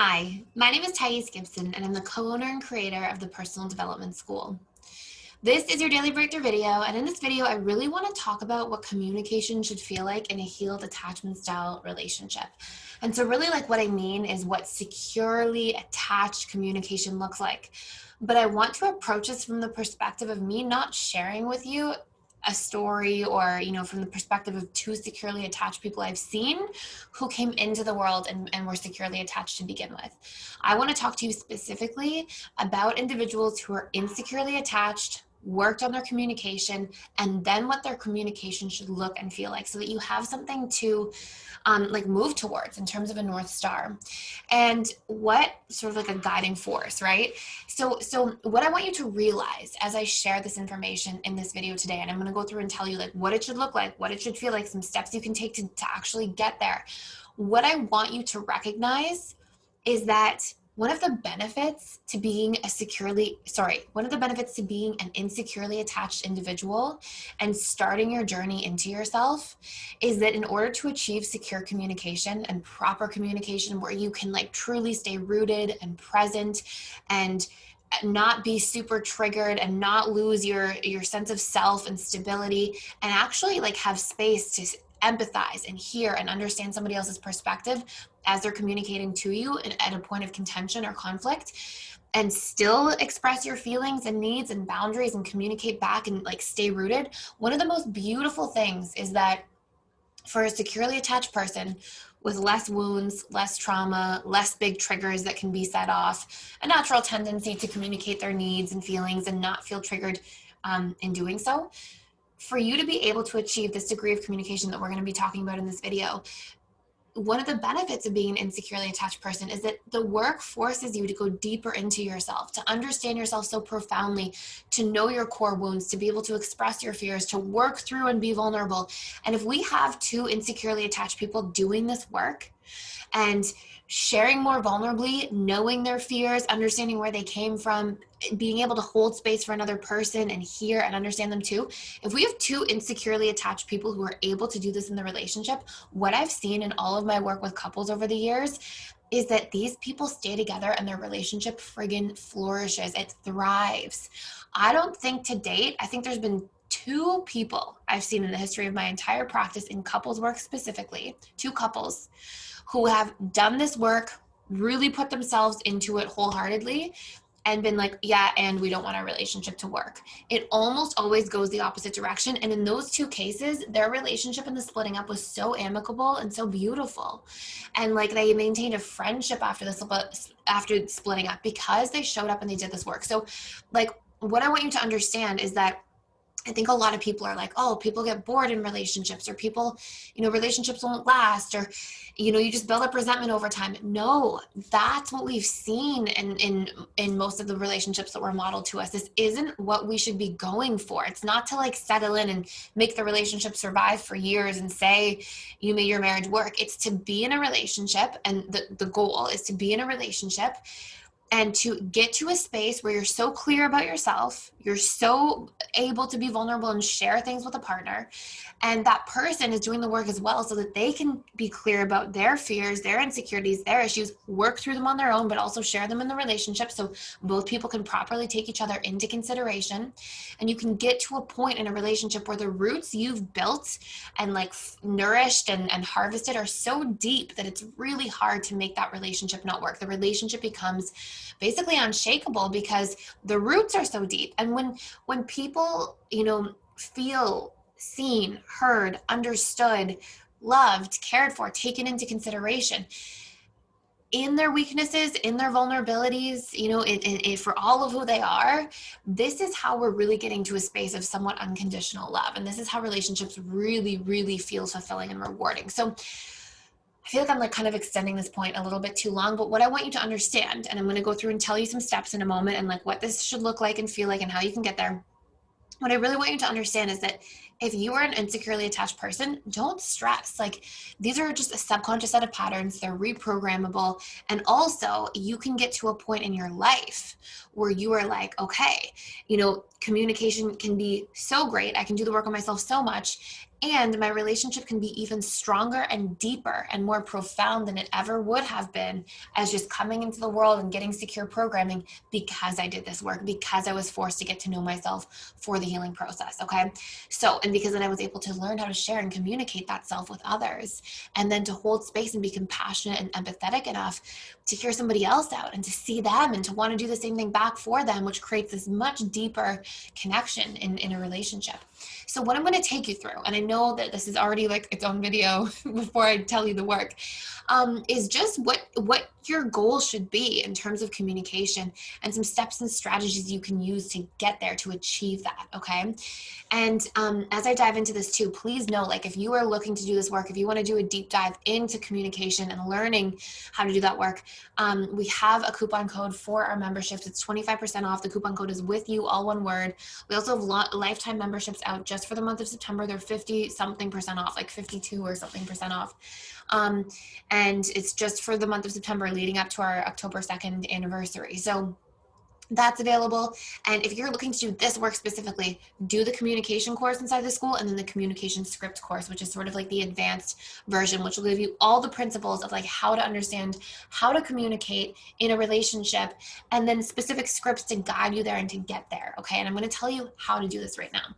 Hi, my name is Gibson, and I'm the co-owner and creator of the Personal Development School. This is your daily breakthrough video, and in this video, I really want to talk about what communication should feel like in a healed attachment style relationship. And so really what I mean is what securely attached communication looks like. But I want to approach this from the perspective of me not sharing with you a story or, from the perspective of two securely attached people I've seen who came into the world and were securely attached to begin with. I want to talk to you specifically about individuals who are insecurely attached, worked on their communication, and then what their communication should look and feel like so that you have something to move towards in terms of a North Star and what sort of like a guiding force, right? So what I want you to realize as I share this information in this video today, and I'm going to go through and tell you what it should look like, what it should feel like, some steps you can take to actually get there. What I want you to recognize is that one of the benefits to being an insecurely attached individual and starting your journey into yourself is that in order to achieve secure communication and proper communication where you can truly stay rooted and present and not be super triggered and not lose your sense of self and stability and actually have space to empathize and hear and understand somebody else's perspective as they're communicating to you at a point of contention or conflict, and still express your feelings and needs and boundaries and communicate back and stay rooted. One of the most beautiful things is that for a securely attached person with less wounds, less trauma, less big triggers that can be set off, a natural tendency to communicate their needs and feelings and not feel triggered in doing so, for you to be able to achieve this degree of communication that we're going to be talking about in this video, one of the benefits of being an insecurely attached person is that the work forces you to go deeper into yourself, to understand yourself so profoundly, to know your core wounds, to be able to express your fears, to work through and be vulnerable. And if we have two insecurely attached people doing this work and sharing more vulnerably, knowing their fears, understanding where they came from, being able to hold space for another person and hear and understand them too. If we have two insecurely attached people who are able to do this in the relationship, what I've seen in all of my work with couples over the years is that these people stay together and their relationship friggin' flourishes. It thrives. I don't think to date, I think there's been two people I've seen in the history of my entire practice in couples work specifically, two couples who have done this work, really put themselves into it wholeheartedly and been and we don't want our relationship to work. It almost always goes the opposite direction. And in those two cases, their relationship and the splitting up was so amicable and so beautiful. And they maintained a friendship after splitting up because they showed up and they did this work. So what I want you to understand is that I think a lot of people are oh, people get bored in relationships, or people, relationships won't last, or, you just build up resentment over time. No, that's what we've seen in most of the relationships that were modeled to us. This isn't what we should be going for. It's not to settle in and make the relationship survive for years and say you made your marriage work. It's to be in a relationship, and the goal is to be in a relationship and to get to a space where you're so clear about yourself, you're so able to be vulnerable and share things with a partner, and that person is doing the work as well so that they can be clear about their fears, their insecurities, their issues, work through them on their own, but also share them in the relationship so both people can properly take each other into consideration. And you can get to a point in a relationship where the roots you've built and nourished and harvested are so deep that it's really hard to make that relationship not work. The relationship becomes basically unshakable because the roots are so deep. And when people, feel seen, heard, understood, loved, cared for, taken into consideration in their weaknesses, in their vulnerabilities, for all of who they are, this is how we're really getting to a space of somewhat unconditional love. And this is how relationships really, really feel fulfilling and rewarding. So I feel I'm kind of extending this point a little bit too long, but what I want you to understand, and I'm going to go through and tell you some steps in a moment and what this should look like and feel like and how you can get there. What I really want you to understand is that if you are an insecurely attached person, don't stress. These are just a subconscious set of patterns. They're reprogrammable. And also you can get to a point in your life where you are okay, communication can be so great. I can do the work on myself so much. And my relationship can be even stronger and deeper and more profound than it ever would have been as just coming into the world and getting secure programming, because I did this work, because I was forced to get to know myself for the healing process. Okay. So, and because then I was able to learn how to share and communicate that self with others, and then to hold space and be compassionate and empathetic enough to hear somebody else out and to see them and to want to do the same thing back for them, which creates this much deeper connection in a relationship. So what I'm going to take you through, and I know that this is already like its own video before I tell you the work, is just what your goal should be in terms of communication, and some steps and strategies you can use to get there, to achieve that. Okay. And as I dive into this too, please know, like, if you are looking to do this work, if you want to do a deep dive into communication and learning how to do that work, we have a coupon code for our memberships. It's 25% off. The coupon code is with you, all one word. We also have lifetime memberships out just for the month of September. They're 50 something percent off, like 52 or something percent off. And it's just for the month of September leading up to our October 2nd anniversary. So that's available. And if you're looking to do this work specifically, do the communication course inside the school, and then the communication script course, which is sort of like the advanced version, which will give you all the principles of like how to understand how to communicate in a relationship, and then specific scripts to guide you there and to get there. Okay. And I'm going to tell you how to do this right now.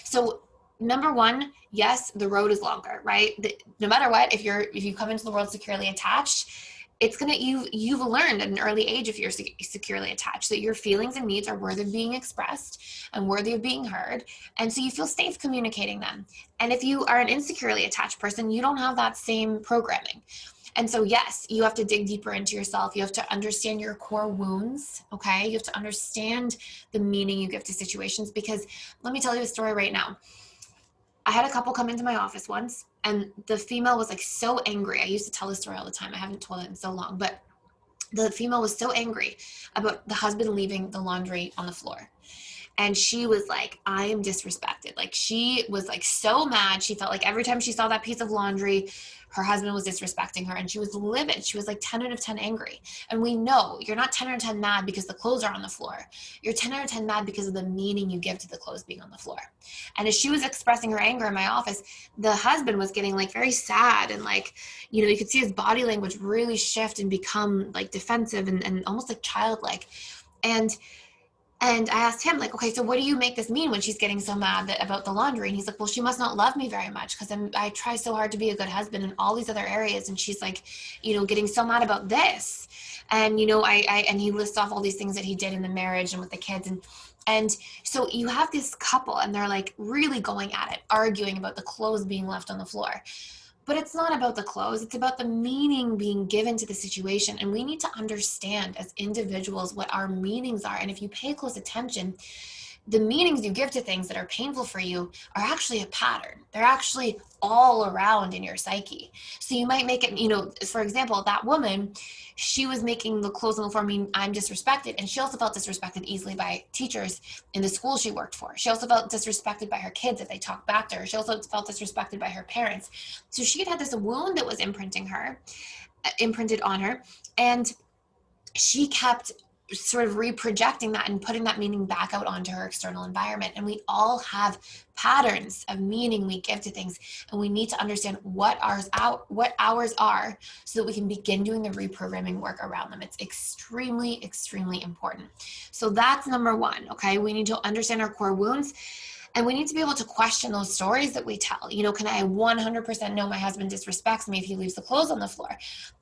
So number one, yes, the road is longer, right? No matter what, if you come into the world securely attached, it's gonna, you've learned at an early age, if you're securely attached, that your feelings and needs are worthy of being expressed and worthy of being heard, and so you feel safe communicating them. And if you are an insecurely attached person, you don't have that same programming. And so yes, you have to dig deeper into yourself. You have to understand your core wounds. Okay, you have to understand the meaning you give to situations, because let me tell you a story right now. I had a couple come into my office once, and the female was like so angry. I used to tell this story all the time. I haven't told it in so long, but the female was so angry about the husband leaving the laundry on the floor. And she was like, I am disrespected. Like, she was like so mad. She felt like every time she saw that piece of laundry, her husband was disrespecting her, and she was livid. She was like 10 out of 10 angry. And we know you're not 10 out of 10 mad because the clothes are on the floor. You're 10 out of 10 mad because of the meaning you give to the clothes being on the floor. And as she was expressing her anger in my office, the husband was getting like very sad, and like, you know, you could see his body language really shift and become like defensive and almost like childlike. And I asked him, like, okay, so what do you make this mean when she's getting so mad about the laundry? And he's like, well, she must not love me very much, because I try so hard to be a good husband in all these other areas. And she's like, you know, getting so mad about this. And, you know, and he lists off all these things that he did in the marriage and with the kids. And so you have this couple, and they're like really going at it, arguing about the clothes being left on the floor. But it's not about the clothes. It's about the meaning being given to the situation. And we need to understand as individuals what our meanings are. And if you pay close attention, the meanings you give to things that are painful for you are actually a pattern. They're actually all around in your psyche. So you might make it, you know, for example, that woman, she was making the clothes on the floor mean I'm disrespected. And she also felt disrespected easily by teachers in the school she worked for. She also felt disrespected by her kids if they talked back to her. She also felt disrespected by her parents. So she had this wound that was imprinted on her. And she kept sort of reprojecting that and putting that meaning back out onto her external environment. And we all have patterns of meaning we give to things, and we need to understand what ours are, so that we can begin doing the reprogramming work around them. It's extremely, extremely important. So that's number one. Okay, we need to understand our core wounds. And we need to be able to question those stories that we tell. You know, can I 100% know my husband disrespects me if he leaves the clothes on the floor?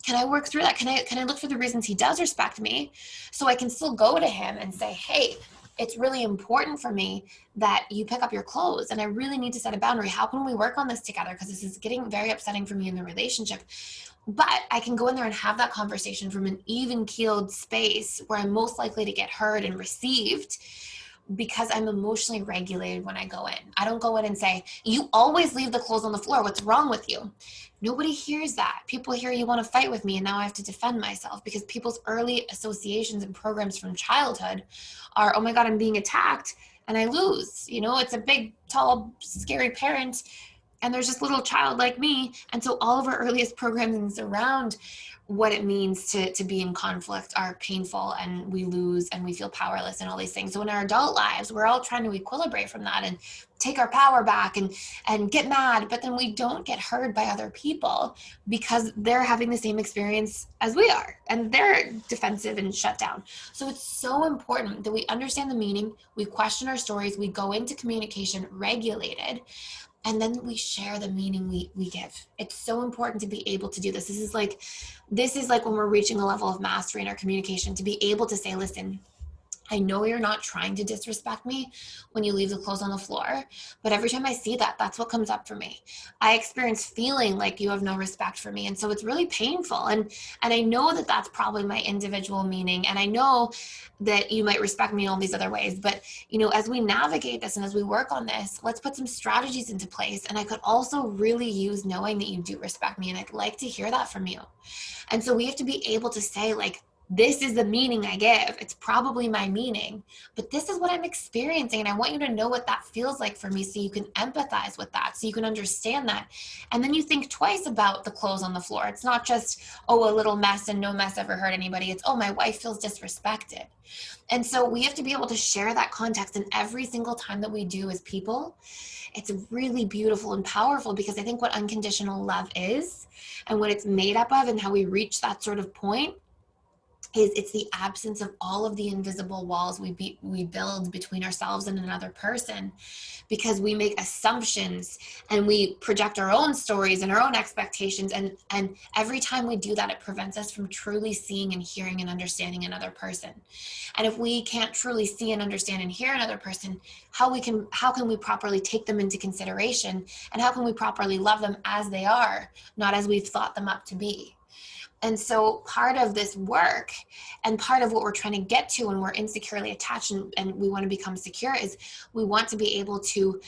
Can I work through that? Can I look for the reasons he does respect me, so I can still go to him and say, hey, it's really important for me that you pick up your clothes, and I really need to set a boundary. How can we work on this together? Because this is getting very upsetting for me in the relationship. But I can go in there and have that conversation from an even-keeled space where I'm most likely to get heard and received, because I'm emotionally regulated when I go in. I don't go in and say, you always leave the clothes on the floor. What's wrong with you? Nobody hears that. People hear you want to fight with me, and now I have to defend myself, because people's early associations and programs from childhood are, oh my God, I'm being attacked and I lose. You know, it's a big, tall, scary parent And there's this little child like me. And so all of our earliest programmings around what it means to be in conflict are painful, and we lose and we feel powerless and all these things. So in our adult lives, we're all trying to equilibrate from that and take our power back and get mad, but then we don't get heard by other people because they're having the same experience as we are and they're defensive and shut down. So it's so important that we understand the meaning, we question our stories, we go into communication regulated, and then we share the meaning we give. It's so important to be able to do this. This is like when we're reaching a level of mastery in our communication, to be able to say, listen, I know you're not trying to disrespect me when you leave the clothes on the floor, but every time I see that, that's what comes up for me. I experience feeling like you have no respect for me. And so it's really painful. And I know that that's probably my individual meaning. And I know that you might respect me in all these other ways. But, as we navigate this and as we work on this, let's put some strategies into place. And I could also really use knowing that you do respect me. And I'd like to hear that from you. And so we have to be able to say, like, this is the meaning I give. It's probably my meaning, but this is what I'm experiencing. And I want you to know what that feels like for me so you can empathize with that, so you can understand that. And then you think twice about the clothes on the floor. It's not just, oh, a little mess and no mess ever hurt anybody. It's, oh, my wife feels disrespected. And so we have to be able to share that context. And every single time that we do as people, it's really beautiful and powerful, because I think what unconditional love is and what it's made up of and how we reach that sort of point is it's the absence of all of the invisible walls we build between ourselves and another person, because we make assumptions and we project our own stories and our own expectations. And every time we do that, it prevents us from truly seeing and hearing and understanding another person. And if we can't truly see and understand and hear another person, how can we properly take them into consideration? And how can we properly love them as they are, not as we've thought them up to be? And so part of this work and part of what we're trying to get to when we're insecurely attached and we want to become secure is we want to be able to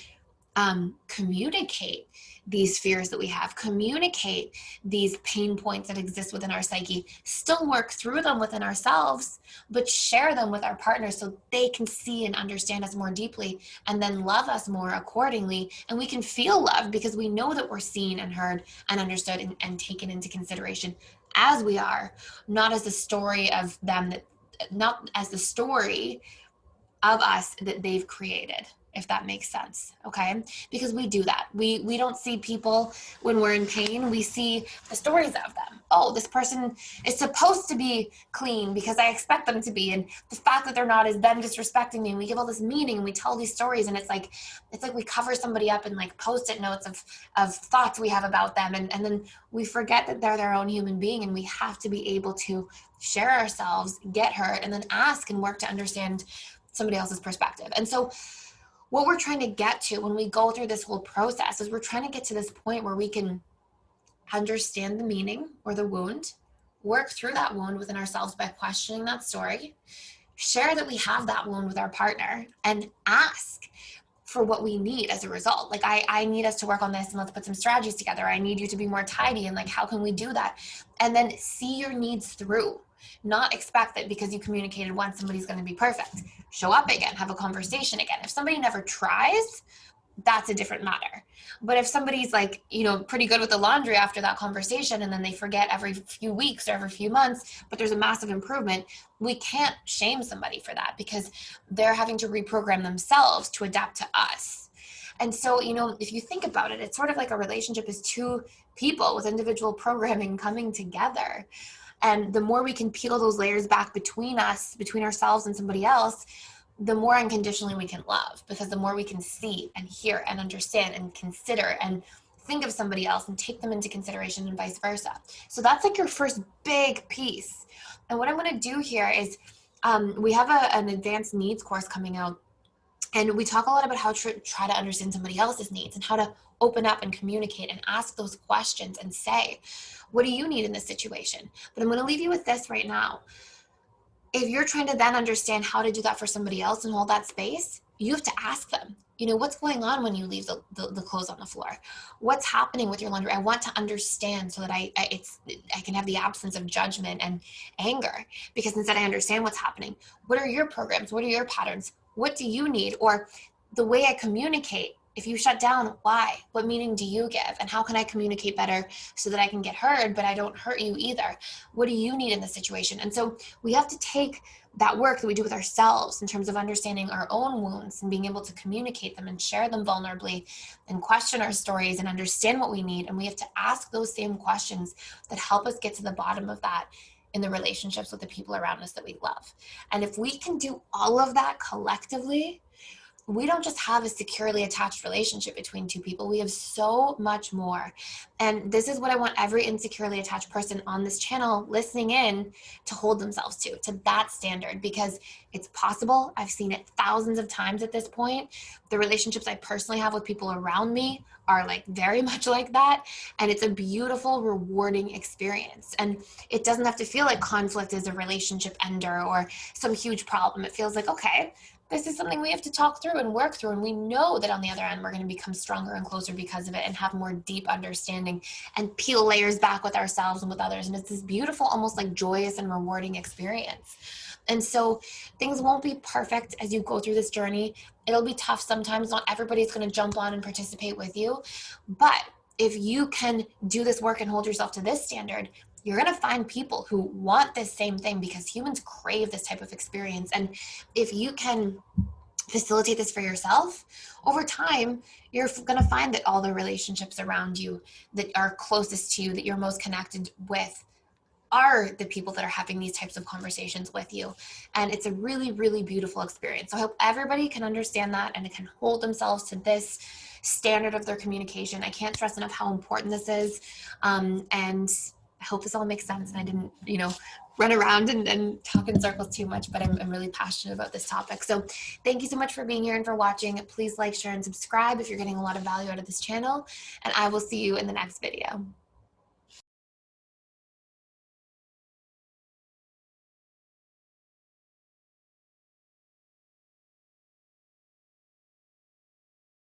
communicate these fears that we have, communicate these pain points that exist within our psyche, still work through them within ourselves, but share them with our partners so they can see and understand us more deeply and then love us more accordingly. And we can feel loved because we know that we're seen and heard and understood and taken into consideration as we are, not as the story of them, not as the story of us that they've created, if that makes sense. Okay. Because we do that. We don't see people when we're in pain. We see the stories of them. Oh, this person is supposed to be clean because I expect them to be. And the fact that they're not is them disrespecting me. And we give all this meaning and we tell these stories. And it's like we cover somebody up in like Post-it notes of thoughts we have about them. And then we forget that they're their own human being, and we have to be able to share ourselves, get hurt, and then ask and work to understand somebody else's perspective. And so what we're trying to get to when we go through this whole process is we're trying to get to this point where we can understand the meaning or the wound, work through that wound within ourselves by questioning that story, share that we have that wound with our partner, and ask for what we need as a result. Like, I need us to work on this and let's put some strategies together. I need you to be more tidy, and like, how can we do that? And then see your needs through. Not expect that because you communicated once, somebody's going to be perfect. Show up again, have a conversation again. If somebody never tries, that's a different matter. But if somebody's like, pretty good with the laundry after that conversation, and then they forget every few weeks or every few months, but there's a massive improvement, we can't shame somebody for that because they're having to reprogram themselves to adapt to us. And so, if you think about it, it's sort of like a relationship is two people with individual programming coming together. And the more we can peel those layers back between us, between ourselves and somebody else, the more unconditionally we can love, because the more we can see and hear and understand and consider and think of somebody else and take them into consideration and vice versa. So that's like your first big piece. And what I'm going to do here is we have an advanced needs course coming out. And we talk a lot about how to try to understand somebody else's needs and how to open up and communicate and ask those questions and say, what do you need in this situation? But I'm going to leave you with this right now. If you're trying to then understand how to do that for somebody else and hold that space, you have to ask them, what's going on when you leave the clothes on the floor? What's happening with your laundry? I want to understand so that I can have the absence of judgment and anger, because instead I understand what's happening. What are your programs? What are your patterns? What do you need? Or the way I communicate, If you shut down, why? What meaning do you give? And how can I communicate better so that I can get heard, but I don't hurt you either? What do you need in this situation? And so we have to take that work that we do with ourselves in terms of understanding our own wounds and being able to communicate them and share them vulnerably and question our stories and understand what we need. And we have to ask those same questions that help us get to the bottom of that in the relationships with the people around us that we love. And if we can do all of that collectively, we don't just have a securely attached relationship between two people. We have so much more. And this is what I want every insecurely attached person on this channel listening in to hold themselves to that standard, because it's possible. I've seen it thousands of times at this point. The relationships I personally have with people around me are like very much like that. And it's a beautiful, rewarding experience. And it doesn't have to feel like conflict is a relationship ender or some huge problem. It feels like, okay, this is something we have to talk through and work through. And we know that on the other end, we're going to become stronger and closer because of it and have more deep understanding and peel layers back with ourselves and with others. And it's this beautiful, almost like joyous and rewarding experience. And so things won't be perfect as you go through this journey. It'll be tough sometimes. Not everybody's going to jump on and participate with you. But if you can do this work and hold yourself to this standard, you're going to find people who want this same thing, because humans crave this type of experience. And if you can facilitate this for yourself, over time, you're going to find that all the relationships around you that are closest to you, that you're most connected with, are the people that are having these types of conversations with you. And it's a really, really beautiful experience. So I hope everybody can understand that and can hold themselves to this standard of their communication. I can't stress enough how important this is. And I hope this all makes sense. And I didn't, run around and talk in circles too much, but I'm really passionate about this topic. So thank you so much for being here and for watching. Please like, share, and subscribe if you're getting a lot of value out of this channel. And I will see you in the next video.